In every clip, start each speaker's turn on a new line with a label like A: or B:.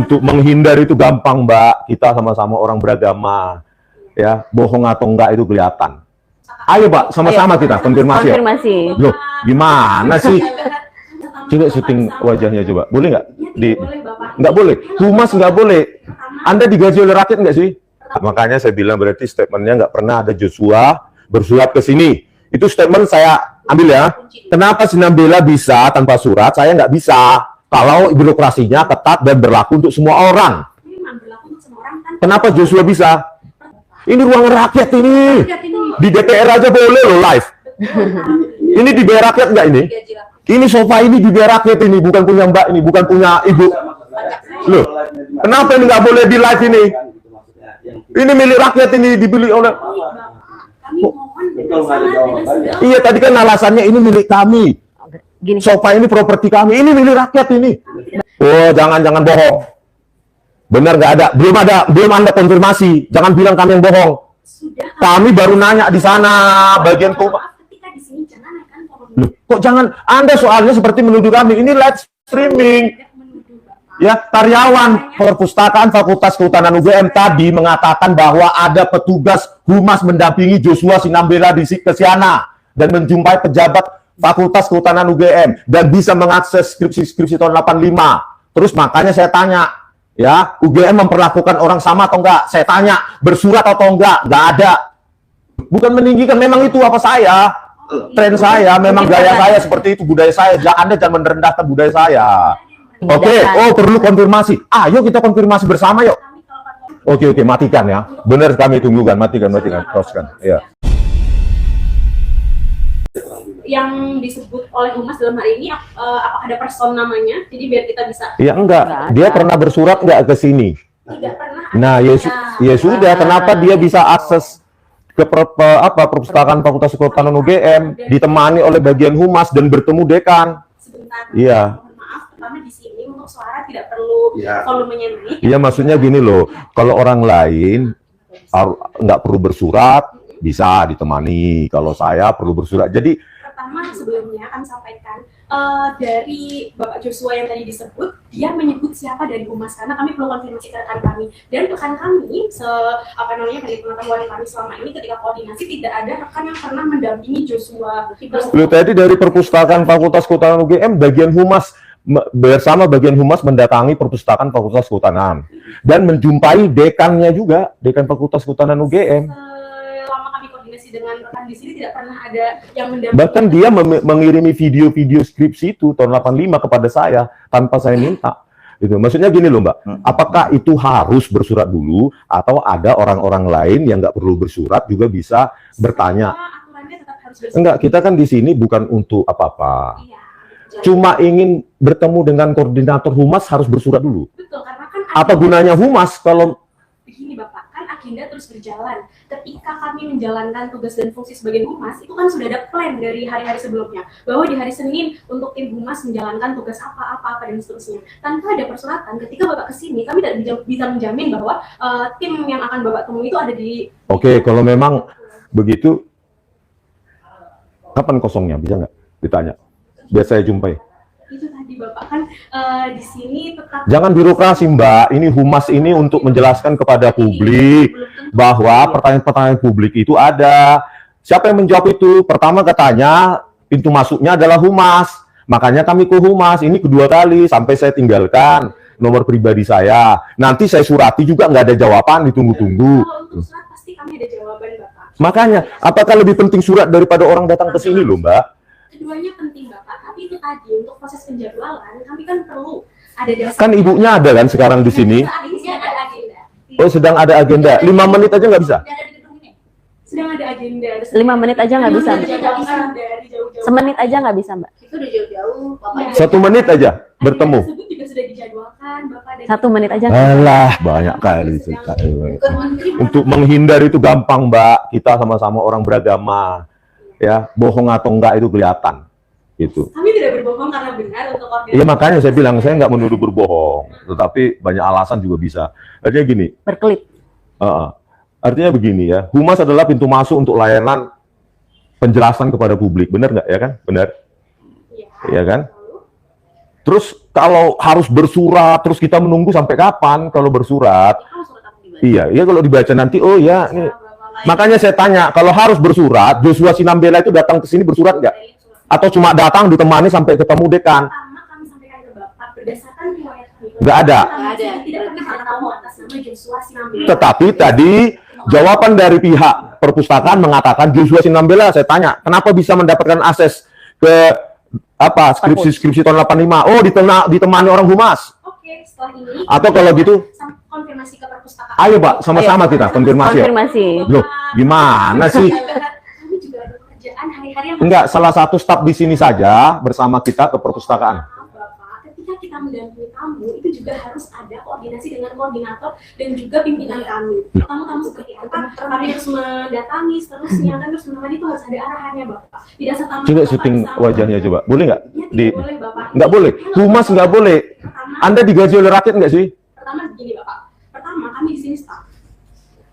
A: Untuk menghindar itu gampang, Mbak. Kita sama-sama orang beragama. Ya, bohong atau enggak itu kelihatan. Ayo, Pak, sama-sama kita konfirmasi.
B: Konfirmasi.
A: Loh, gimana sih? Coba syuting wajahnya coba. Boleh nggak? Nggak boleh. Humas nggak boleh. Anda digaji oleh rakyat nggak sih? Makanya saya bilang berarti statementnya nggak pernah ada Joshua bersurat ke sini. Itu statement saya ambil ya. Kenapa Sinambela bisa tanpa surat, saya nggak bisa? Kalau birokrasinya ketat dan berlaku untuk semua orang. Kenapa Joshua bisa? Ini ruangan rakyat ini. Di DPR aja boleh loh live. Ini dibayar rakyat nggak ini? Ini sofa ini dibayar rakyat ini, bukan punya Mbak ini, bukan punya Ibu. Loh, kenapa ini nggak boleh di live ini? Ini milik rakyat ini, dibeli oleh... Iya, tadi kan alasannya ini milik kami. Sofa ini properti kami, ini milik rakyat ini. Oh, jangan bohong. Benar nggak ada? Belum Anda konfirmasi. Jangan bilang kami yang bohong. Kami baru nanya di sana bagian Loh, kok jangan Anda soalnya seperti menuduh kami. Ini live streaming. Ya, karyawan perpustakaan Fakultas Kehutanan UGM tadi mengatakan bahwa ada petugas humas mendampingi Joshua Sinambela di Kesiana dan menjumpai pejabat Fakultas Kehutanan UGM dan bisa mengakses skripsi tahun 85. Terus makanya saya tanya, ya, UGM memperlakukan orang sama atau enggak? Saya tanya, bersurat atau enggak? Enggak ada. Bukan meninggikan, memang itu apa saya, tren saya, memang gaya saya seperti itu, budaya saya. Anda jangan merendahkan budaya saya. Oke, oh perlu konfirmasi. Ayo kita konfirmasi bersama yuk. Oke, matikan ya. Benar kami tunggu kan, matikan, teruskan. Ya.
C: Yang disebut oleh Humas dalam hari ini, apakah ada person namanya? Jadi biar kita bisa.
A: Ya enggak, dia pernah bersurat enggak ke sini?
C: Tidak pernah.
A: Nah, ya sudah. Kenapa dia bisa akses ke perpustakaan Fakultas Kehutanan UGM ditemani oleh bagian humas dan bertemu dekan?
C: Sebentar.
A: Iya.
C: Pertama di sini untuk suara tidak perlu volumenya naik.
A: Iya, maksudnya gini loh, kalau orang lain nggak perlu bersurat, bisa ditemani. Kalau saya perlu bersurat. Jadi
C: pertama sebelumnya kami sampaikan dari Bapak Joshua yang tadi disebut, dia menyebut siapa dari Humas karena kami perlu konfirmasi ke rekan kami. Dan rekan kami, dari pengetahuan kami selama ini ketika koordinasi tidak ada rekan yang pernah mendampingi Joshua.
A: Lu tadi dari perpustakaan Fakultas Kehutanan UGM, bagian humas bersama bagian humas mendatangi perpustakaan Fakultas Kehutanan dan menjumpai dekannya juga, dekan Fakultas Kehutanan UGM.
C: Selama kami koordinasi dengan rekan di sini tidak pernah ada yang mendampingi.
A: Bahkan dia mengirimi video-video skripsi itu tahun 85 kepada saya tanpa saya minta. Itu maksudnya gini loh Mbak, apakah itu harus bersurat dulu atau ada orang-orang lain yang nggak perlu bersurat juga bisa bertanya? Enggak, kita kan di sini bukan untuk apa-apa. Iya. Cuma ingin bertemu dengan koordinator humas harus bersurat dulu.
C: Betul, karena kan
A: apa gunanya humas kalau
C: begini Bapak, kan agenda terus berjalan. Ketika kami menjalankan tugas dan fungsi sebagai humas, itu kan sudah ada plan dari hari-hari sebelumnya. Bahwa di hari Senin untuk tim humas menjalankan tugas apa dan seterusnya. Tanpa ada persuratan, ketika Bapak kesini, kami tidak bisa menjamin bahwa tim yang akan Bapak temui itu ada di...
A: Oke, kalau memang begitu, kapan kosongnya? Bisa nggak ditanya? Biar saya jumpai.
C: Itu tadi Bapak kan di sini tetap.
A: Jangan birokrasi Mbak, ini humas ini untuk menjelaskan kepada publik bahwa pertanyaan-pertanyaan publik itu ada. Siapa yang menjawab itu? Pertama katanya pintu masuknya adalah humas, makanya kami ke humas. Ini kedua kali sampai saya tinggalkan nomor pribadi saya. Nanti saya surati juga nggak ada jawaban, ditunggu-tunggu.
C: Untuk surat pasti kami ada jawaban Bapak.
A: Makanya, apakah lebih penting surat daripada orang datang ke sini loh Mbak?
C: Keduanya penting Bapak, tapi itu tadi untuk proses penjadwalan kami kan perlu ada dasar.
A: Kan ibunya ada kan sekarang di sini?
C: Ada agenda.
A: Oh, sedang ada agenda. 5 menit aja nggak bisa?
C: Sedang ada agenda.
B: 5 menit aja nggak bisa. Semenit aja nggak bisa Mbak.
C: Itu udah jauh-jauh.
A: 1 menit aja bertemu.
C: Tersebut juga sudah dijadwalkan Bapak.
B: 1 menit aja.
A: Alah, banyak kali. Untuk menghindar itu gampang Mbak. Kita sama-sama orang beragama. Ya, bohong atau enggak itu kelihatan. Gitu.
C: Kami tidak berbohong karena benar untuk koordinasi.
A: Iya, makanya saya bilang saya nggak menuduh berbohong, tetapi banyak alasan juga bisa. Artinya gini.
B: Berkelit.
A: Artinya begini ya, humas adalah pintu masuk untuk layanan penjelasan kepada publik, benar nggak ya kan? Benar. Iya kan? Terus kalau harus bersurat, terus kita menunggu sampai kapan kalau bersurat?
C: Kalau surat apa dibaca?
A: Iya, kalau dibaca nanti, oh ya, ini. Makanya saya tanya, kalau harus bersurat, Joshua Sinambela itu datang ke sini bersurat nggak? Atau cuma datang ditemani sampai ketemu dekan?
C: Pertama kami sampaikan ke Bapak berdasarkan riwayat kami.
A: Nggak ada.
C: Tidak pernah ada tamu atas nama Joshua Sinambela.
A: Tetapi tadi jawaban dari pihak perpustakaan mengatakan Joshua Sinambela, saya tanya, kenapa bisa mendapatkan akses ke apa skripsi tahun 85? Oh, ditemani orang humas.
C: Oke, setelah ini
A: Atau kalau gitu,
C: konfirmasi ke perpustakaan.
A: ayo Pak, sama-sama kita konfirmasi.
B: Konfirmasi.
A: Loh, gimana sih?
C: Kami juga ada pekerjaan hari-hari yang
A: Enggak, salah satu staf di sini saja bersama kita ke perpustakaan.
C: Maaf, Bapak, ketika kita mendampingi tamu itu juga harus ada koordinasi dengan koordinator dan juga pimpinan kami. Tamu-tamu seperti apa? Kami harus mendatangi seterusnya kan terus menemani itu harus ada arahannya Bapak. Tidak serta
A: Coba syuting wajahnya coba, boleh nggak?
C: Tidak boleh Bapak.
A: Nggak boleh, humas nggak boleh.
C: Pertama,
A: Anda digaji oleh rakyat nggak sih?
C: pertama begini Bapak. Pertama kami di sini staff.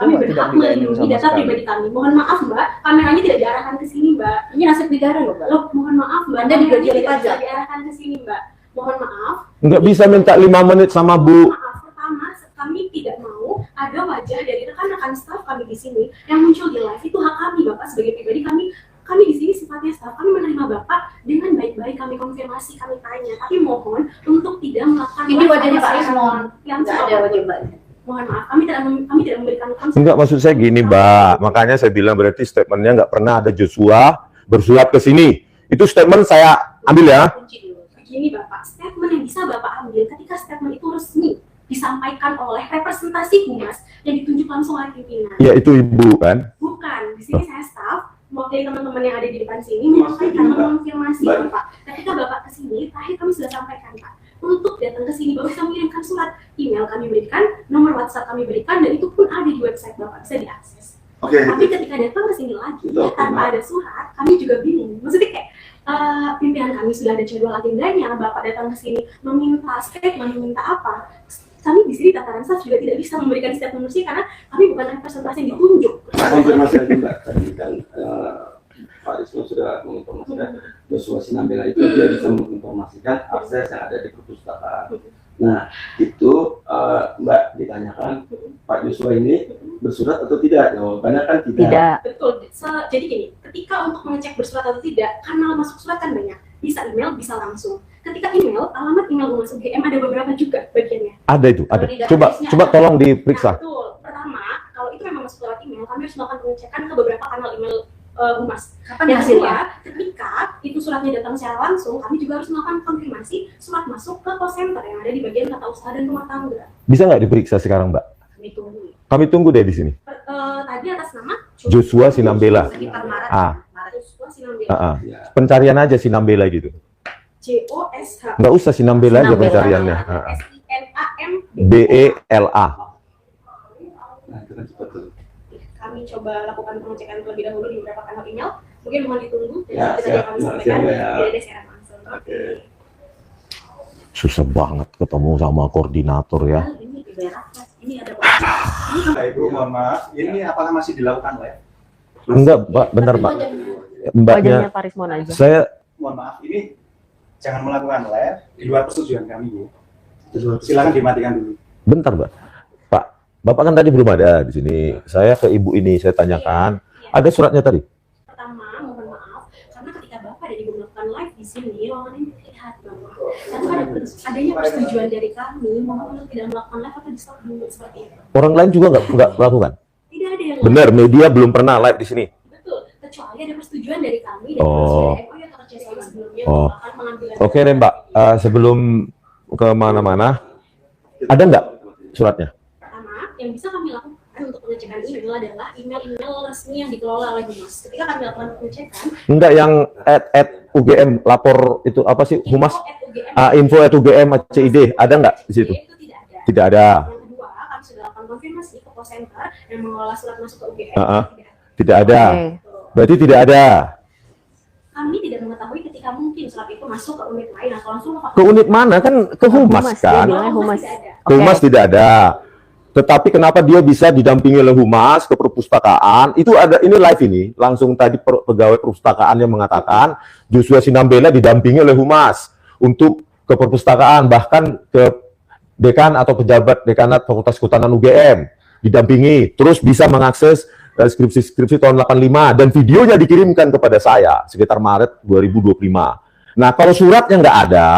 C: Kami berhak melindungi data pribadi kami. Mohon maaf Mbak, kameranya tidak diarahkan ke sini Mbak. Ini aset negara loh Mbak. Loh, mohon maaf Mbak. Anda digaji oleh pajak. Diarahkan ke sini Mbak. Mohon maaf.
A: Nggak bisa minta 5 menit sama Bu.
C: Maaf, pertama kami tidak mau ada wajah dari rekan-rekan staf kami di sini yang muncul di live. Itu hak kami Bapak sebagai pribadi kami di sini sifatnya staf. Kami menerima Bapak dengan baik-baik, kami konfirmasi, kami tanya. Tapi mohon untuk tidak melakukan
D: Ini wajahnya Pak Ismon.
C: yang
D: Nggak ada wajah Mbak.
C: Mohon maaf, kami tidak memberikan konsep.
A: Enggak, maksud saya gini Mbak. Makanya saya bilang berarti statementnya nggak pernah ada Joshua bersurat ke sini. Itu statement saya ambil ya.
C: Begini Bapak, statement yang bisa Bapak ambil ketika statement itu resmi disampaikan oleh representasi humas yang ditunjuk langsung oleh pimpinan.
A: Ya itu Ibu kan.
C: Bukan, di sini saya staff, mewakili teman-teman yang ada di depan sini menyampaikan, mengonfirmasi Bapak. Ketika Bapak ke sini, terakhir kami sudah sampaikan Pak, untuk datang ke sini Bapak bisa mengirimkan surat, email kami berikan, nomor WhatsApp kami berikan, dan itu pun ada di website Bapak, bisa diakses.
E: Oke.
C: Tapi ketika datang ke sini lagi tanpa ada surat, kami juga bingung. Maksudnya kayak pimpinan kami sudah ada jadwal agendanya, Bapak datang ke sini meminta statement, meminta apa? Kami di sini tataran staff juga tidak bisa memberikan statement resmi karena kami bukan representasi yang ditunjuk.
E: Konfirmasi lagi Mbak, tadi kan Pak Isno sudah menginformasikan Joshua Sinambela itu dia bisa menginformasikan akses yang ada di perpustakaan. Nah, itu Mbak ditanyakan Pak Joshua ini bersurat atau tidak? Jawabannya kan tidak.
B: Tidak.
C: Betul. Jadi gini, ketika untuk mengecek bersurat atau tidak, kanal masuk surat kan banyak. Bisa email, bisa langsung. Ketika email, alamat email Humas UGM ada beberapa juga bagiannya.
A: Ada itu, ada.
C: Kalau di
A: Coba
C: database-nya
A: coba
C: ada.
A: tolong diperiksa.
C: Nah, betul. Pertama, kalau itu memang masuk lewat email, kami harus melakukan pengecekan ke beberapa kanal email Humas.
D: Kapan
C: Yang
D: hasilnya?
C: kedua, ketika itu suratnya datang secara langsung, kami juga harus melakukan konfirmasi surat masuk ke call center yang ada di bagian tata usaha dan rumah tangga.
A: Bisa nggak diperiksa sekarang Mbak?
C: Kami tunggu.
A: Kami tunggu deh di sini.
C: Tadi atas nama
A: Joshua Sinambela.
D: Sekitar Maret.
A: Ah,
C: Joshua Sinambela.
E: Ya.
A: pencarian aja Sinambela gitu.
C: JOSH.
A: Nggak usah Sinambela aja
B: Sinambela.
A: pencariannya.
C: SINAM.
A: BELA.
E: Nah, itu kan cepat tuh.
C: Kami coba lakukan pengecekan terlebih dahulu di beberapa kanal email. Mungkin mohon ditunggu.
E: Ya,
C: Seperti
E: siap.
C: yang kami
E: Ya,
C: sampaikan,
E: siap, ya.
C: tidak ada siaran langsung.
E: Oke.
A: Susah banget ketemu sama koordinator ya.
D: Ini ibarat Mas. Ini ada
F: Pak Ibu, mohon maaf, ini apakah masih dilakukan live?
A: Enggak, Pak, bentar Pak. Mbaknya,
B: Wajahnya Pak Rismon aja.
A: saya
F: Mohon maaf, ini jangan melakukan live di luar persetujuan kami, Bu. Silakan dimatikan dulu.
A: bentar Mbak. Pak, Bapak kan tadi belum ada di sini. Saya ke Ibu ini, saya tanyakan. Ada suratnya tadi?
C: Pertama, mohon maaf, karena ketika Bapak dan Ibu melakukan live di sini, ruangan ini terlihat Bapak. Tanpa adanya persetujuan dari kami, mohon untuk tidak melakukan live atau di stop dulu seperti itu.
A: Orang lain juga nggak melakukan?
C: Tidak ada yang
A: Benar, media belum pernah live di sini.
C: betul, kecuali ada persetujuan dari kami dan
A: Oh.
C: MOU atau kerjasama sebelumnya
A: Oh.
C: melakukan pengambilan.
A: Oke deh Mbak, sebelum ke mana-mana, ada nggak suratnya?
C: Pertama, yang bisa kami lakukan untuk pengecekan email adalah email-email resmi yang dikelola oleh Humas. Ketika kami lakukan pengecekan,
A: Enggak yang at UGM lapor itu apa sih humas?
C: info@ugm
A: Info@UGM.CID ada nggak di situ?
C: itu tidak ada.
A: Tidak ada.
C: Yang kedua, kami sudah lakukan konfirmasi ke call center yang mengelola surat masuk ke UGM.
A: Ah, ah.
C: Tidak ada.
A: Tidak ada.
B: Oke.
A: Berarti tidak ada.
C: Kami tidak mengetahui ketika mungkin surat itu masuk ke unit lain atau langsung ke
A: Ke unit mana kan? Ke humas
B: Humas,
A: kan?
B: dia bilangnya humas.
C: Tidak ada.
A: Ke humas tidak ada. Tetapi kenapa dia bisa didampingi oleh humas ke perpustakaan? Itu ada ini live ini. Langsung tadi pegawai perpustakaan yang mengatakan Joshua Sinambela didampingi oleh humas untuk ke perpustakaan, bahkan ke dekan atau pejabat dekanat Fakultas Kehutanan UGM, didampingi, terus bisa mengakses skripsi-skripsi tahun 85, dan videonya dikirimkan kepada saya sekitar Maret 2025. Nah, kalau suratnya nggak ada,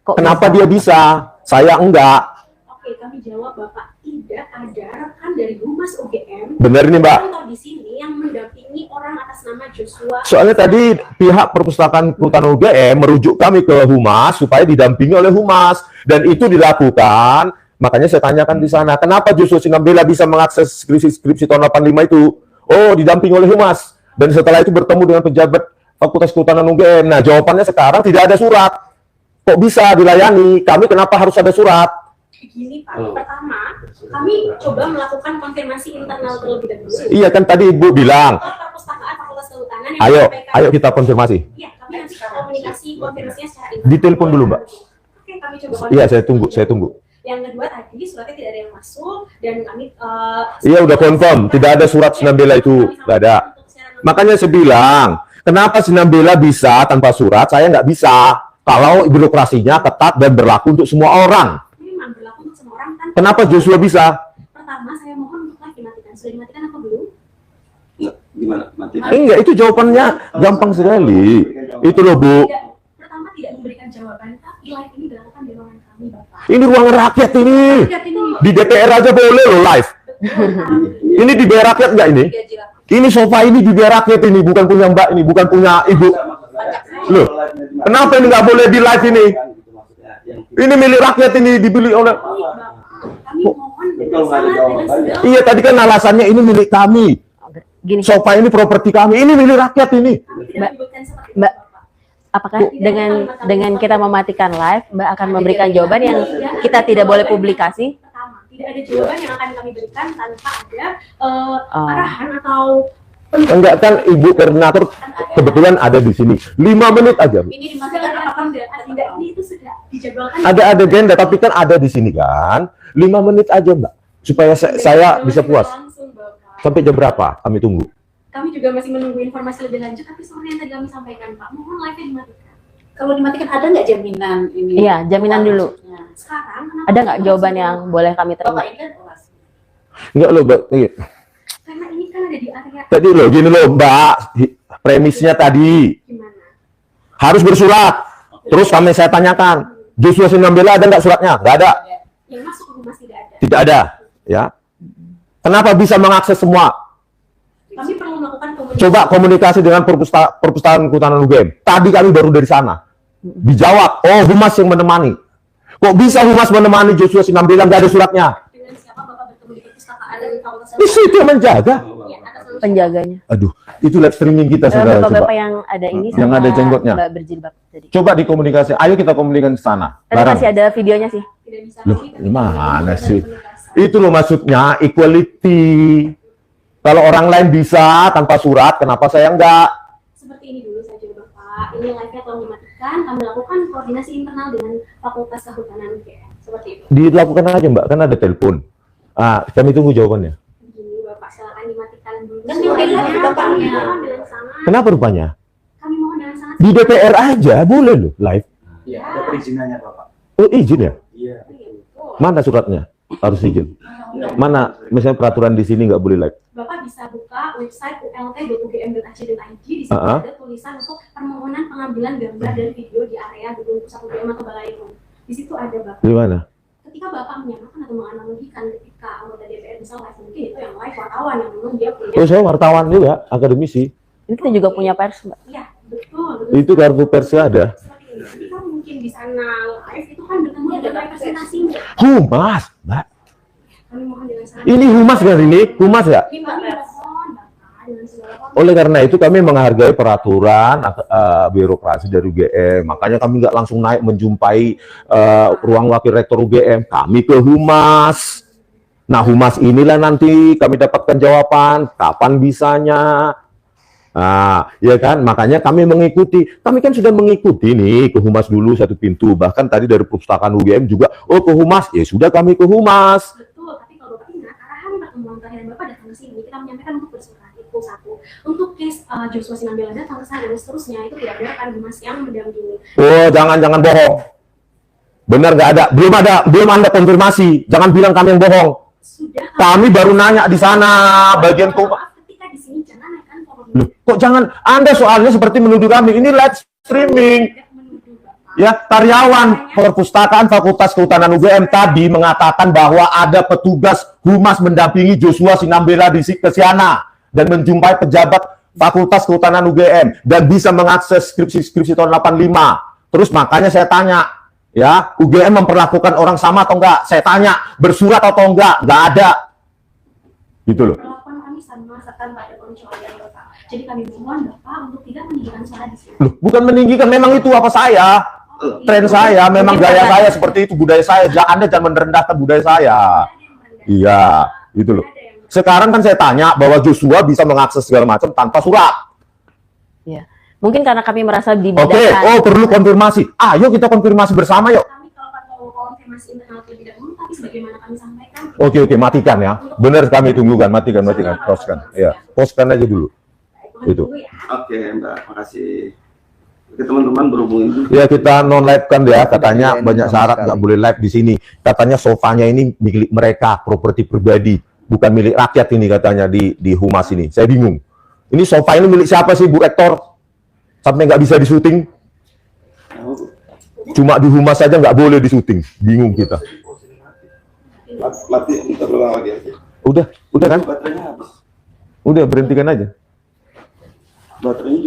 B: Kok
A: kenapa
B: bisa?
A: dia bisa? Saya enggak.
C: Oke, kami jawab Bapak, tidak ada rekan dari Humas UGM
A: Benar ini, Mbak.
C: kantor di sini yang mendampingi orang atas nama Joshua.
A: Soalnya tadi pihak Perpustakaan Kehutanan UGM merujuk kami ke Humas supaya didampingi oleh Humas, dan itu dilakukan. Makanya saya tanyakan di sana, kenapa Joshua Sinambela bisa mengakses skripsi tahun 85 itu? Oh, didampingi oleh Humas. Dan setelah itu bertemu dengan pejabat Fakultas Kehutanan UGM. Nah, jawabannya sekarang tidak ada surat. Kok bisa dilayani? Kami kenapa harus ada surat?
C: Gini Pak, pertama kami coba melakukan konfirmasi internal terlebih dahulu.
A: Iya kan tadi Ibu bilang,
C: Ke perpustakaan Fakultas Kehutanan yang
A: ayo
C: menyampaikan-
A: kita konfirmasi.
C: Iya, kami nanti komunikasi konfirmasinya secara internal.
A: Ditelepon dulu, Mbak.
C: Oke, kami coba
A: Iya,
C: konfirmasi.
A: saya tunggu.
C: Yang kedua tadi suratnya tidak ada yang masuk dan kami
A: Iya, udah confirm, tidak ada surat Sinambela itu, nggak ada. Makanya saya bilang, kenapa Sinambela bisa tanpa surat, saya nggak bisa. Kalau birokrasinya ketat dan berlaku untuk semua orang.
C: memang berlaku untuk semua orang kan.
A: Kenapa Joshua bisa?
C: Pertama saya mohon untuk live dimatikan. Sudah dimatikan apa belum?
E: Nggak, gimana? Mati.
A: Enggak, itu jawabannya gampang sekali. Itu loh, Bu.
C: Pertama tidak memberikan jawaban, tapi live ini dilakukan di ruangan kami, Bapak.
A: Ini ruang rakyat ini.
C: Lihat ini.
A: Di DPR aja boleh loh live. Ini dibayar rakyat nggak ini? Ini sofa ini dibayar rakyat ini, bukan punya Mbak ini, bukan punya Ibu. Loh, kenapa ini nggak boleh di live ini? Ini milik rakyat ini, dibeli oleh...
C: Kami mohon dengan sangat dengan segala
A: Iya, tadi kan alasannya ini milik kami.
B: Gini,
A: Sofa ini properti kami, ini milik rakyat ini.
C: kami tidak menyebutkan seperti itu,
B: Mbak.
C: Bapak.
B: apakah dengan kita mematikan live, Mbak akan memberikan jawaban yang kita tidak boleh publikasi?
C: Pertama, tidak ada jawaban yang akan kami berikan tanpa ada
B: Oh.
C: arahan atau
A: Enggak kan Ibu koordinator kebetulan ada di sini. 5 menit aja. Bu.
C: ini dimatikan apakah tidak ini itu sudah dijadwalkan.
A: Ada agenda tapi kan ada di sini kan. 5 menit aja, Mbak. Supaya saya bisa puas.
C: Langsung, Bapak.
A: Sampai jam berapa? Kami tunggu.
C: Kami juga masih menunggu informasi lebih lanjut, tapi seperti yang tadi kami sampaikan, Pak, mohon live-nya dimatikan.
D: Kalau dimatikan ada nggak jaminan ini?
B: Iya, jaminan dulu.
D: Maksudnya.
C: Sekarang, kenapa
B: Ada nggak
C: kita
B: jawaban
C: langsung-
B: yang boleh kami terima?
D: Bapak ini kan olas.
A: Enggak loh, Mbak. Iya.
C: Karena ini kan ada di area
A: Tadi loh, gini loh, Mbak. Premisnya tadi
C: gimana?
A: harus bersurat. Terus saya tanyakan, Joshua Sinambela ada nggak suratnya? Nggak ada.
C: Yang masuk ke rumah tidak ada.
A: Tidak ada. Ya. Kenapa bisa mengakses semua?
C: Kami perlu melakukan komunikasi.
A: Coba komunikasi dengan Perpustakaan Kehutanan UGM. Tadi kami baru dari sana. Dijawab, oh Humas yang menemani. Kok bisa Humas menemani Joshua Sinambela nggak ada suratnya?
C: Dengan siapa Bapak bertemu di perpustakaan dan Fakultas
A: Di situ yang menjaga.
C: Ya, atas nama
B: Penjaganya.
A: Aduh, itu live streaming kita saudara. Coba.
B: Bapak-bapak yang ada ini
A: Yang
B: sama
A: ada jenggotnya.
B: Mbak berjilbab tadi.
A: Coba dikomunikasi. Ayo kita komunikasi ke sana.
B: Tadi
A: Bareng.
B: masih ada videonya sih.
C: tidak bisa
A: Loh,
C: kami
A: gimana
C: komunikasi.
A: sih? Itu loh maksudnya equality. Kalau orang lain bisa tanpa surat, kenapa saya enggak?
C: Seperti ini dulu saja Bapak. Ini live-nya tolong dimatikan. Kami lakukan koordinasi internal dengan Fakultas Kehutanan UGM. Seperti itu.
A: Dilakukan aja Mbak, kan ada telepon. Ah, kami tunggu jawabannya.
C: Begini Bapak, silakan dimatikan dulu.
D: Dan yang lain lagi Bapaknya.
C: Kami mohon dengan sangat.
A: Kenapa rupanya?
C: Kami mohon dengan sangat.
A: Di DPR aja boleh loh live.
F: Iya, ada perizinannya Bapak.
A: Oh izin ya?
F: Iya.
A: Mana suratnya? Harus izin. Mana misalnya peraturan di sini nggak boleh live?
C: Bapak bisa buka website ult.ugm.ac.id. Di situ
A: Ah.
C: ada tulisan untuk permohonan pengambilan gambar dan video di area gedung pusat UGM atau balai rum. Di situ ada Bapak.
A: Di mana?
C: Ketika Bapak menyamakan atau menganalogikan ketika anggota DPR bisa live, mungkin itu yang live wartawan yang memang dia punya.
A: Oh saya wartawan juga, akademisi.
B: Ini kita juga punya pers, Mbak.
C: Iya, betul.
A: Itu kartu persnya ada.
C: Seperti ini. Ketika mungkin di sana live itu kan bertemu dengan representasinya.
A: Humas, Mbak.
C: Kami mohon dengan sangat.
A: Ini humas kan ini? Humas ya?
C: Kami mohon Bapak dengan segala hormat.
A: Oleh karena itu kami menghargai peraturan birokrasi dari UGM. Makanya kami nggak langsung naik menjumpai ruang wakil rektor UGM. Kami ke Humas. Nah Humas inilah nanti kami dapatkan jawaban kapan bisanya. Nah, ya kan? Makanya kami mengikuti. Kami kan sudah mengikuti nih ke Humas dulu satu pintu. Bahkan tadi dari perpustakaan UGM juga, oh ke Humas. Ya sudah kami ke Humas.
C: Betul, tapi kalau Bapak ingat, arahan pertemuan terakhir Bapak datang ke sini, kita menyampaikan untuk bersurat itu satu. Untuk case Joshua Sinambela datang ke sana dan seterusnya, itu tidak ada rekan humas yang mendampingi.
A: Oh, jangan bohong. Benar nggak ada? Belum Anda konfirmasi. Jangan bilang kami yang bohong.
C: Sudah.
A: Kami baru nanya di sana bagian
C: Maaf, ketika di sini jangan naikkan forum.
A: Loh, kok jangan? Anda soalnya seperti menuduh kami. Ini live streaming.
C: Tidak menuduh, Bapak.
A: Ya, karyawan perpustakaan Fakultas Kehutanan UGM tadi mengatakan bahwa ada petugas humas mendampingi Joshua Sinambela di Kesiana dan menjumpai pejabat Fakultas Kehutanan UGM dan bisa mengakses skripsi tahun 85. Terus makanya saya tanya, ya, UGM memperlakukan orang sama atau enggak? Saya tanya, bersurat atau enggak? Enggak ada. Gitu loh.
C: Perlakuan kami sama serta pada pengecualian Bapak. Jadi kami mohon Bapak untuk tidak meninggikan suara di sini.
A: Loh, bukan meninggikan, memang itu apa saya? Tren saya, memang gaya saya seperti itu, budaya saya. Anda jangan merendahkan budaya saya. Iya, gitu loh. Sekarang kan saya tanya bahwa Joshua bisa mengakses segala macam tanpa surat.
B: Ya. Mungkin karena kami merasa
A: Oke,
B: dibedakan.
A: perlu konfirmasi. Ayo kita konfirmasi bersama yuk.
C: Kami kalau mau konfirmasi internal terlebih dahulu, tapi sebagaimana kami sampaikan.
A: Oke, matikan ya. Benar kami tunggukan, matikan. Postkan. Ya, postkan aja dulu. Itu.
E: Oke, Mbak, makasih. Oke, teman-teman berhubung
A: Ya, kita non live kan ya, katanya banyak syarat nggak boleh live di sini. Katanya sofanya ini milik mereka, properti pribadi, bukan milik rakyat ini katanya di humas ini. Saya bingung. Ini sofa ini milik siapa sih, Bu Rektor? Sampai nggak bisa disuting? Cuma di humas saja nggak boleh disuting. Bingung kita.
E: mati, minta berulang lagi aja.
A: Udah kan?
E: Baterainya habis.
A: Udah berhentikan aja.
E: Baterainya